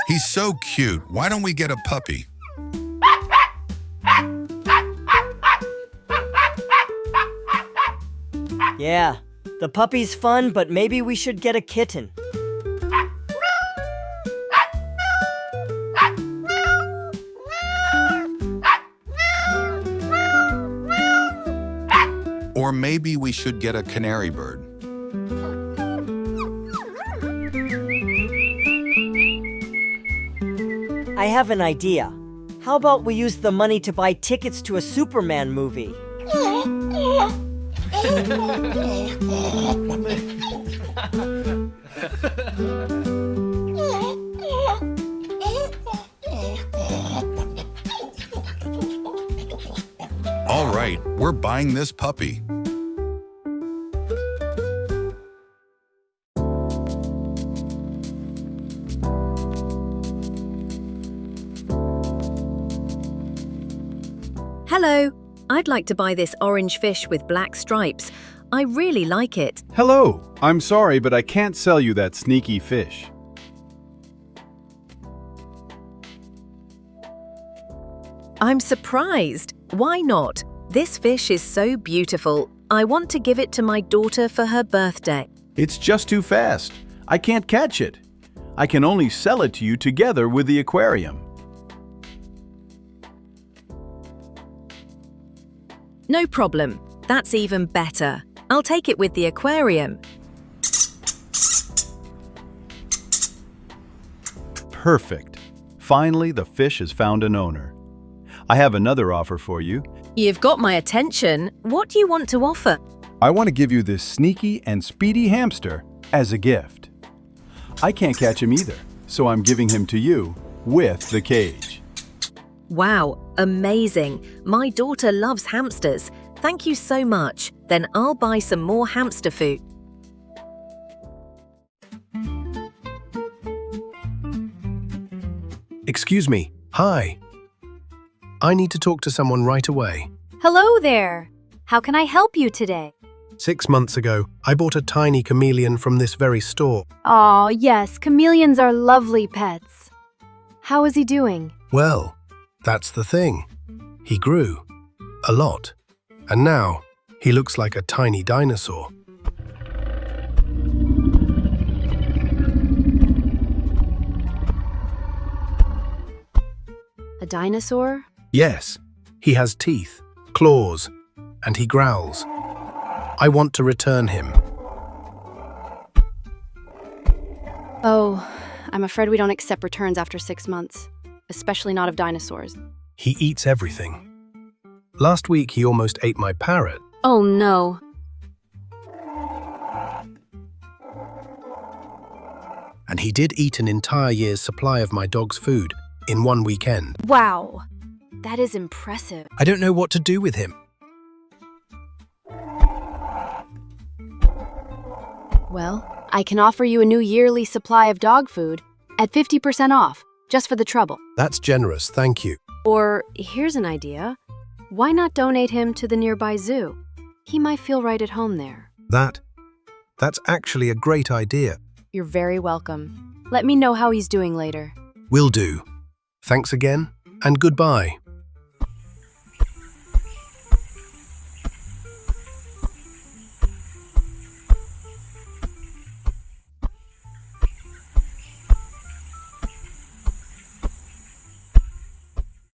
He's so cute. Why don't we get a puppy? Yeah, the puppy's fun, but maybe we should get a kitten. Or maybe we should get a canary bird. I have an idea. How about we use the money to buy tickets to a Superman movie? All right, we're buying this puppy. Hello, I'd like to buy this orange fish with black stripes. I really like it. Hello, I'm sorry, but I can't sell you that sneaky fish. I'm surprised. Why not? This fish is so beautiful. I want to give it to my daughter for her birthday. It's just too fast. I can't catch it. I can only sell it to you together with the aquarium. No problem. That's even better. I'll take it with the aquarium. Perfect. Finally, the fish has found an owner. I have another offer for you. You've got my attention. What do you want to offer? I want to give you this sneaky and speedy hamster as a gift. I can't catch him either, so I'm giving him to you with the cage. Wow, amazing. My daughter loves hamsters. Thank you so much. Then I'll buy some more hamster food. Excuse me. Hi. I need to talk to someone right away. Hello there. How can I help you today? 6 months ago, I bought a tiny chameleon from this very store. Aw, yes, chameleons are lovely pets. How is he doing? Well, that's the thing. He grew. A lot. And now, he looks like a tiny dinosaur. A dinosaur? Yes, he has teeth, claws, and he growls. I want to return him. Oh, I'm afraid we don't accept returns after 6 months, especially not of dinosaurs. He eats everything. Last week, he almost ate my parrot. Oh no. And he did eat an entire year's supply of my dog's food in one weekend. Wow. That is impressive. I don't know what to do with him. Well, I can offer you a new yearly supply of dog food at 50% off, just for the trouble. That's generous, thank you. Or, here's an idea. Why not donate him to the nearby zoo? He might feel right at home there. That's actually a great idea. You're very welcome. Let me know how he's doing later. Will do. Thanks again, and goodbye.